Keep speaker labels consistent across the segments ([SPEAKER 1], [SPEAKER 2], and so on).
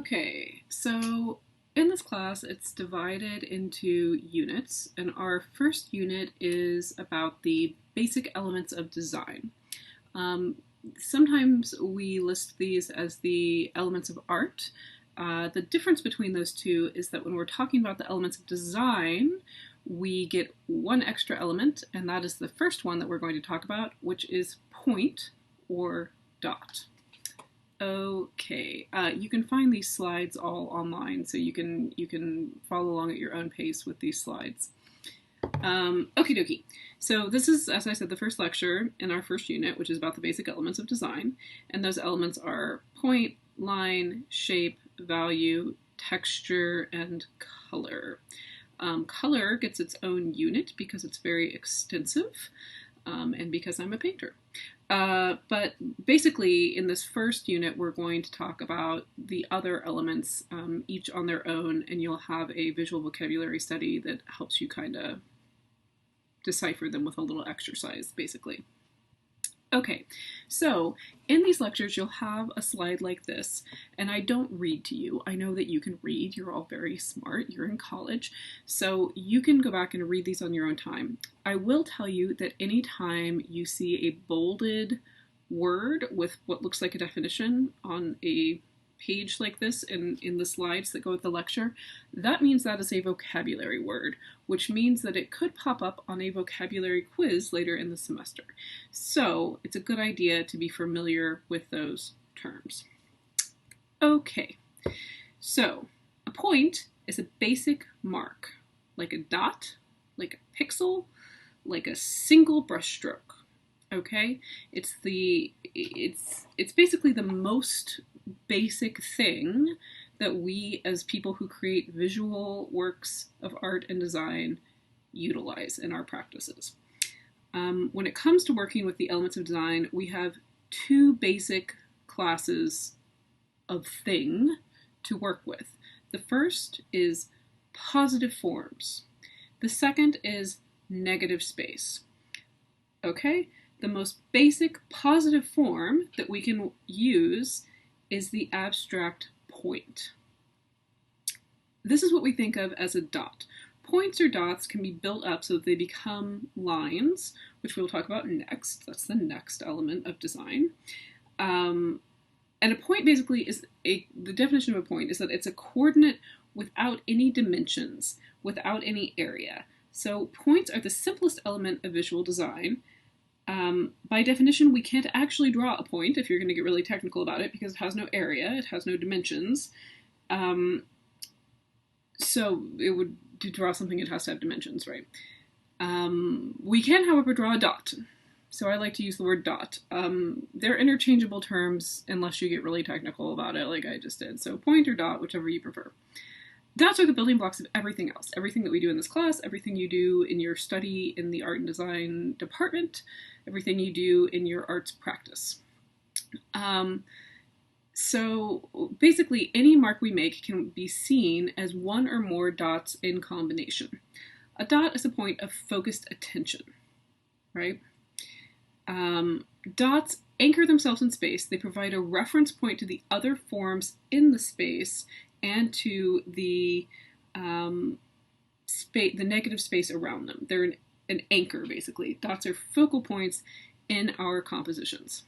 [SPEAKER 1] Okay, so in this class, it's divided into units, and our first unit is about the basic elements of design. Um, Sometimes we list these as the elements of art. The difference between those two is that when we're talking about the elements of design, we get one extra element, and that is the first one that we're going to talk about, which is point or dot. Okay, you can find these slides all online, so you can follow along at your own pace with these slides. Okie dokie. So this is, as I said, the first lecture in our first unit, which is about the basic elements of design, and those elements are point, line, shape, value, texture, and color. Color gets its own unit because it's very extensive, and because I'm a painter. But basically, in this first unit, we're going to talk about the other elements, each on their own, and you'll have a visual vocabulary study that helps you kind of decipher them with a little exercise, basically. Okay, so in these lectures, you'll have a slide like this, and I don't read to you. I know that you can read. You're all very smart. You're in college, so you can go back and read these on your own time. I will tell you that anytime you see a bolded word with what looks like a definition on a page like this in the slides that go with the lecture, that means that is a vocabulary word, which means that it could pop up on a vocabulary quiz later in the semester. So it's a good idea to be familiar with those terms. Okay, so a point is a basic mark, like a dot, like a pixel, like a single brushstroke. Okay, it's basically the most basic thing that we as people who create visual works of art and design utilize in our practices. When it comes to working with the elements of design, we have two basic classes of thing to work with. The first is positive forms. The second is negative space. Okay? The most basic positive form that we can use is the abstract point. This is what we think of as a dot. Points or dots can be built up so that they become lines, which we'll talk about next. That's the next element of design. And a point basically is the definition of a point is that it's a coordinate without any dimensions, without any area. So points are the simplest element of visual design. By definition, we can't actually draw a point, if you're going to get really technical about it, because it has no area, it has no dimensions. So to draw something, it has to have dimensions, right? We can, however, draw a dot. So I like to use the word dot. They're interchangeable terms unless you get really technical about it, like I just did. So point or dot, whichever you prefer. Dots are the building blocks of everything else. Everything that we do in this class, everything you do in your study in the art and design department, everything you do in your arts practice. So basically, any mark we make can be seen as one or more dots in combination. A dot is a point of focused attention, right? Dots anchor themselves in space. They provide a reference point to the other forms in the space and to the negative space around them. They're an anchor, basically. Dots are focal points in our compositions.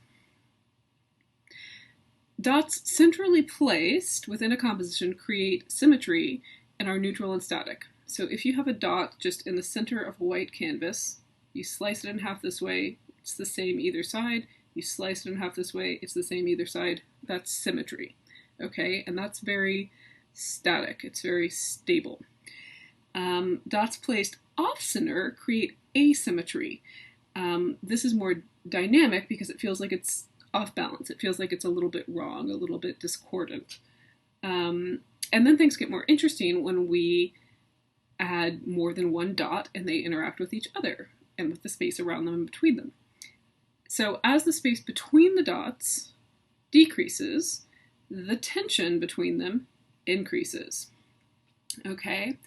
[SPEAKER 1] Dots centrally placed within a composition create symmetry and are neutral and static. So if you have a dot just in the center of a white canvas, you slice it in half this way, it's the same either side. You slice it in half this way, it's the same either side. That's symmetry. Okay, and that's very static. It's very stable. Dots placed off-center create asymmetry. This is more dynamic because it feels like it's off balance. It feels like it's a little bit wrong, a little bit discordant. And then things get more interesting when we add more than one dot and they interact with each other and with the space around them and between them. So as the space between the dots decreases, the tension between them increases. Okay?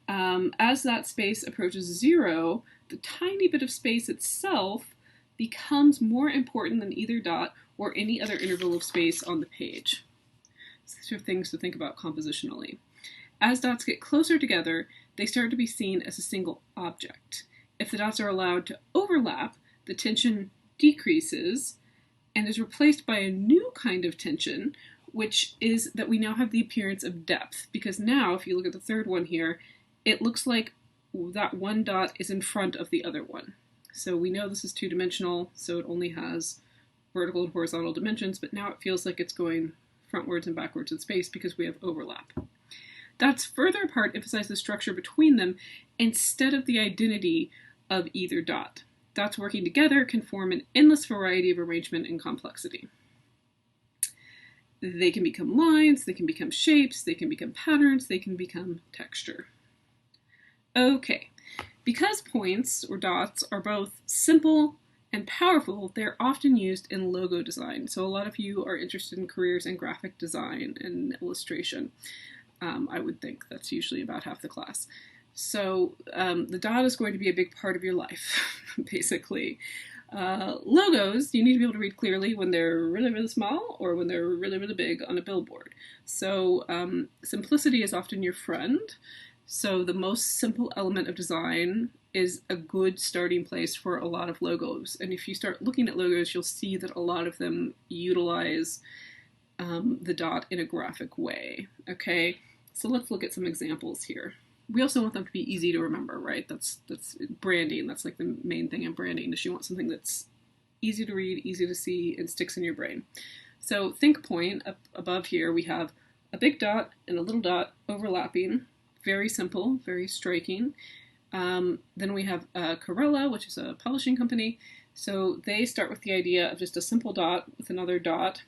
[SPEAKER 1] As that space approaches zero, the tiny bit of space itself becomes more important than either dot or any other interval of space on the page. So these are things to think about compositionally. As dots get closer together, they start to be seen as a single object. If the dots are allowed to overlap, the tension decreases and is replaced by a new kind of tension, which is that we now have the appearance of depth. Because now, if you look at the third one here, it looks like that one dot is in front of the other one. So we know this is two-dimensional, so it only has vertical and horizontal dimensions, but now it feels like it's going frontwards and backwards in space because we have overlap. Dots further apart emphasize the structure between them instead of the identity of either dot. Dots working together can form an endless variety of arrangement and complexity. They can become lines, they can become shapes, they can become patterns, they can become texture. Okay, because points or dots are both simple and powerful, they're often used in logo design. So a lot of you are interested in careers in graphic design and illustration. I would think that's usually about half the class. So the dot is going to be a big part of your life, basically. Logos, you need to be able to read clearly when they're really, really small or when they're really, really big on a billboard. So simplicity is often your friend. So the most simple element of design is a good starting place for a lot of logos. And if you start looking at logos, you'll see that a lot of them utilize the dot in a graphic way. Okay, so let's look at some examples here. We also want them to be easy to remember, right? That's branding. That's like the main thing in branding, is you want something that's easy to read, easy to see, and sticks in your brain. So think point. Up above here, we have a big dot and a little dot overlapping. Very simple, very striking. Then we have Corella, which is a publishing company. So they start with the idea of just a simple dot with another dot.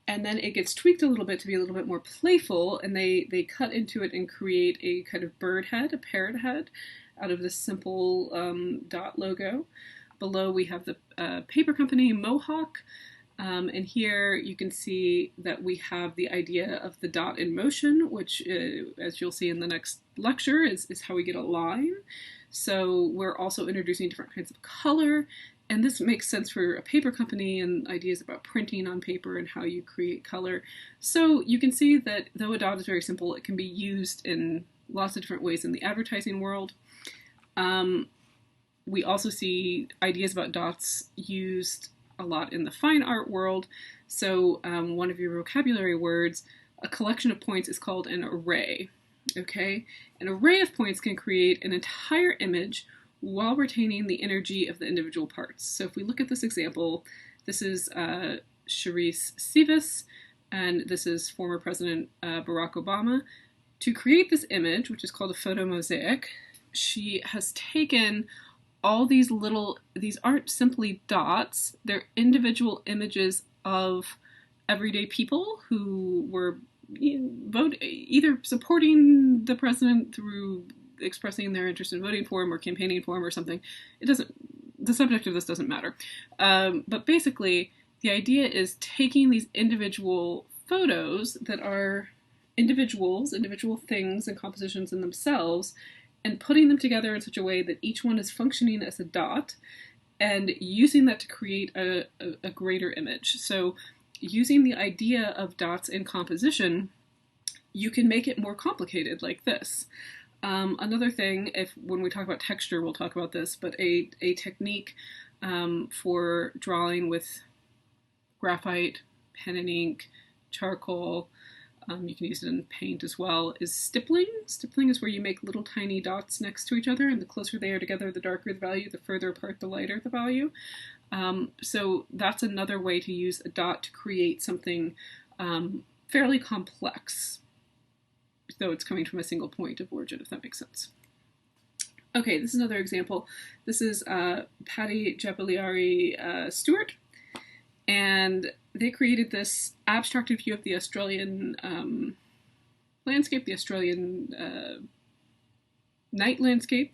[SPEAKER 1] And then it gets tweaked a little bit to be a little bit more playful, and they cut into it and create a kind of bird head, a parrot head, out of this simple dot logo. Below we have the paper company Mohawk, and here you can see that we have the idea of the dot in motion, which, as you'll see in the next lecture, is how we get a line. So we're also introducing different kinds of color. And this makes sense for a paper company and ideas about printing on paper and how you create color. So you can see that though a dot is very simple, it can be used in lots of different ways in the advertising world. We also see ideas about dots used a lot in the fine art world. So one of your vocabulary words, a collection of points, is called an array. Okay? An array of points can create an entire image while retaining the energy of the individual parts. So if we look at this example, this is Charisse Sivis, and this is former President Barack Obama. To create this image, which is called a photo mosaic, she has taken all these these aren't simply dots, they're individual images of everyday people who were either supporting the president through expressing their interest in voting for him or campaigning for him or something. The subject of this doesn't matter. But basically, the idea is taking these individual photos that are individual things and compositions in themselves, and putting them together in such a way that each one is functioning as a dot, and using that to create a greater image. So using the idea of dots in composition, you can make it more complicated like this. Another thing, when we talk about texture, we'll talk about this, but a technique for drawing with graphite, pen and ink, charcoal, you can use it in paint as well, is stippling. Stippling is where you make little tiny dots next to each other, and the closer they are together, the darker the value, the further apart, the lighter the value. So that's another way to use a dot to create something fairly complex, though it's coming from a single point of origin, if that makes sense. Okay, this is another example. This is Patty Jabaliari Stewart, and they created this abstracted view of the Australian landscape, the Australian night landscape,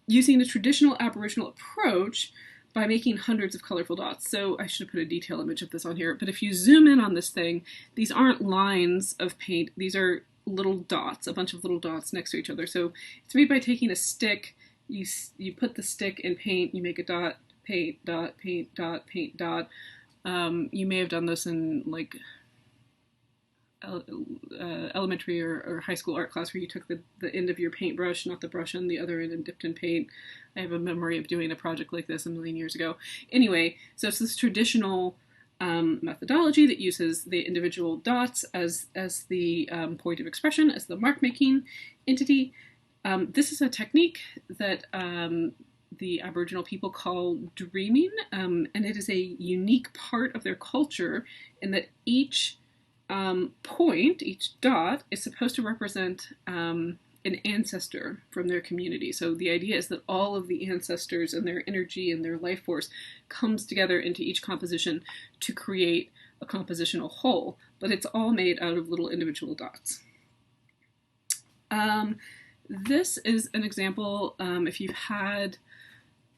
[SPEAKER 1] using a traditional Aboriginal approach by making hundreds of colorful dots. So I should have put a detail image of this on here, but if you zoom in on this thing, these aren't lines of paint, these are little dots, a bunch of little dots next to each other. So it's made by taking a stick, you put the stick in paint, you make a dot, paint, dot, paint, dot, paint, dot. You may have done this in like elementary or high school art class where you took the end of your paintbrush, not the brush on the other end, and dipped in paint. I have a memory of doing a project like this a million years ago. Anyway, so it's this traditional methodology that uses the individual dots as the point of expression, as the mark-making entity. This is a technique that the Aboriginal people call dreaming, and it is a unique part of their culture in that each point, each dot, is supposed to represent an ancestor from their community. So the idea is that all of the ancestors and their energy and their life force comes together into each composition to create a compositional whole, but it's all made out of little individual dots. This is an example, if you've had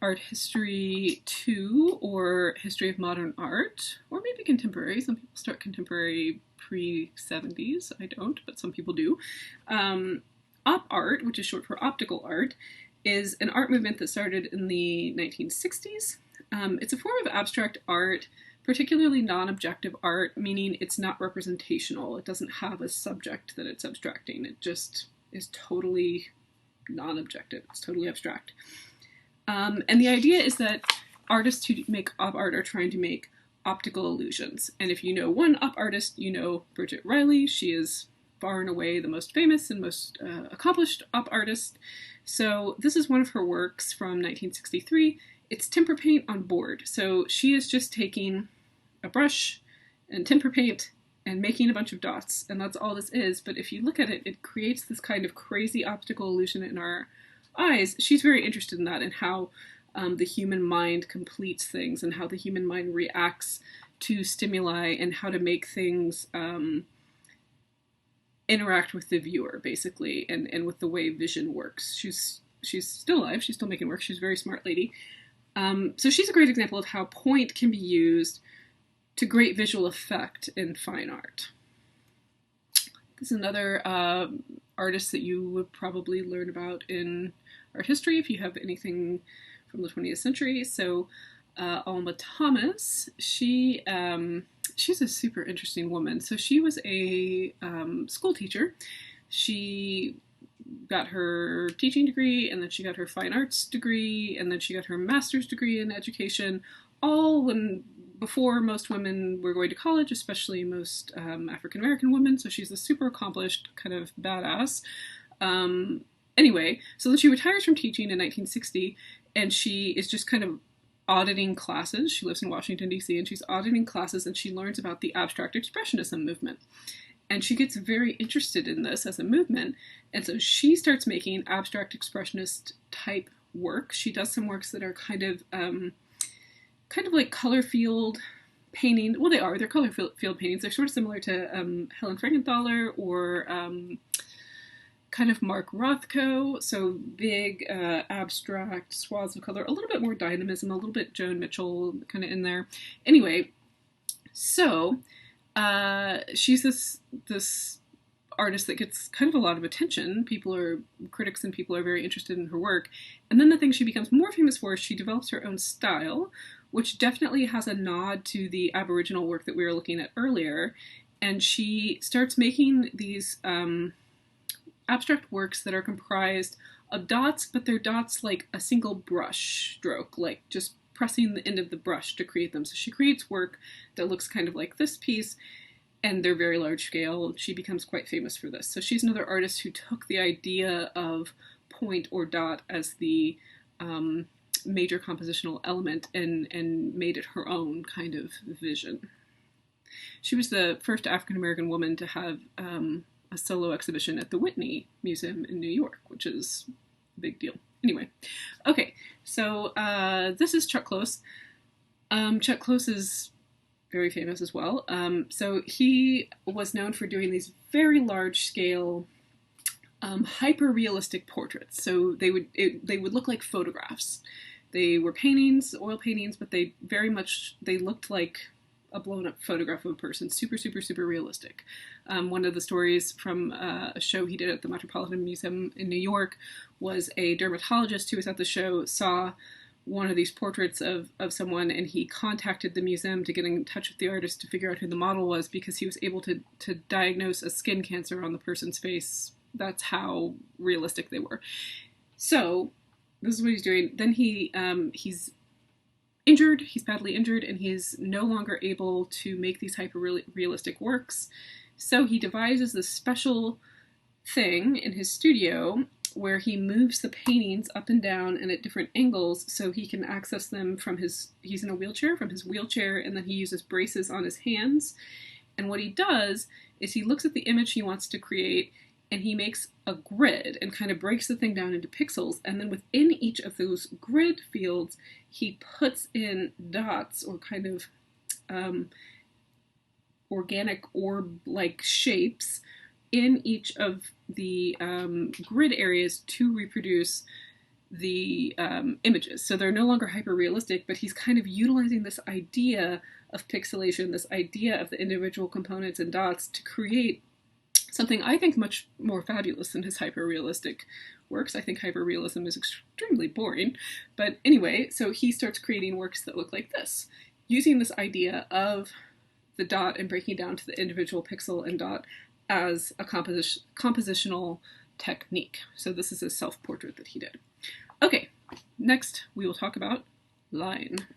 [SPEAKER 1] Art History 2 or History of Modern Art, or maybe Contemporary. Some people start Contemporary pre-70s. I don't, but some people do. Op art, which is short for optical art, is an art movement that started in the 1960s. It's a form of abstract art, particularly non-objective art, meaning it's not representational. It doesn't have a subject that it's abstracting. It just is totally non-objective. It's totally abstract. And the idea is that artists who make op art are trying to make optical illusions. And if you know one op artist, you know Bridget Riley. She is far and away the most famous and most accomplished op artist. So this is one of her works from 1963. It's tempera paint on board. So she is just taking a brush and tempera paint and making a bunch of dots, and that's all this is. But if you look at it, it creates this kind of crazy optical illusion in our eyes. She's very interested in that, and how the human mind completes things, and how the human mind reacts to stimuli, and how to make things interact with the viewer, basically, and with the way vision works. She's still alive. She's still making work. She's a very smart lady. So she's a great example of how point can be used to great visual effect in fine art. This is another artist that you would probably learn about in art history if you have anything from the 20th century. So Alma Thomas, she's a super interesting woman. So she was a school teacher. She got her teaching degree, and then she got her fine arts degree, and then she got her master's degree in education, all before most women were going to college, especially most African-American women. So she's a super accomplished kind of badass. Anyway, so then she retires from teaching in 1960, and she is just kind of auditing classes. She lives in Washington, D.C., and she's auditing classes, and she learns about the abstract expressionism movement. And she gets very interested in this as a movement, and so she starts making abstract expressionist type work. She does some works that are kind of like color field painting. Well, they're color field paintings. They're sort of similar to Helen Frankenthaler or kind of Mark Rothko. So big abstract swaths of color, a little bit more dynamism, a little bit Joan Mitchell kind of in there. Anyway, so she's this artist that gets kind of a lot of attention. Critics and people are very interested in her work. And then the thing she becomes more famous for is she develops her own style, which definitely has a nod to the Aboriginal work that we were looking at earlier. And she starts making these abstract works that are comprised of dots, but they're dots like a single brush stroke, like just pressing the end of the brush to create them. So she creates work that looks kind of like this piece, and they're very large scale. She becomes quite famous for this. So she's another artist who took the idea of point or dot as the major compositional element and made it her own kind of vision. She was the first African-American woman to have a solo exhibition at the Whitney Museum in New York, which is a big deal. Anyway, okay, so this is Chuck Close. Chuck Close is very famous as well. So he was known for doing these very large-scale hyper-realistic portraits. So they would look like photographs. They were paintings, oil paintings, but they looked like a blown-up photograph of a person. Super, super, super realistic. One of the stories from a show he did at the Metropolitan Museum in New York was a dermatologist who was at the show saw one of these portraits of someone, and he contacted the museum to get in touch with the artist to figure out who the model was, because he was able to diagnose a skin cancer on the person's face. That's how realistic they were. So this is what he's doing. Then he's injured, he's badly injured, and he's no longer able to make these hyper-realistic works. So he devises this special thing in his studio where he moves the paintings up and down and at different angles so he can access them from he's in a wheelchair, from his wheelchair, and then he uses braces on his hands. And what he does is he looks at the image he wants to create, and he makes a grid and kind of breaks the thing down into pixels, and then within each of those grid fields he puts in dots or kind of organic orb-like shapes in each of the grid areas to reproduce the images. So they're no longer hyper-realistic, but he's kind of utilizing this idea of pixelation, this idea of the individual components and dots, to create something I think much more fabulous than his hyper-realistic works. I think hyper-realism is extremely boring. But anyway, so he starts creating works that look like this, using this idea of the dot and breaking down to the individual pixel and dot as a compositional technique. So this is a self-portrait that he did. Okay, next we will talk about line.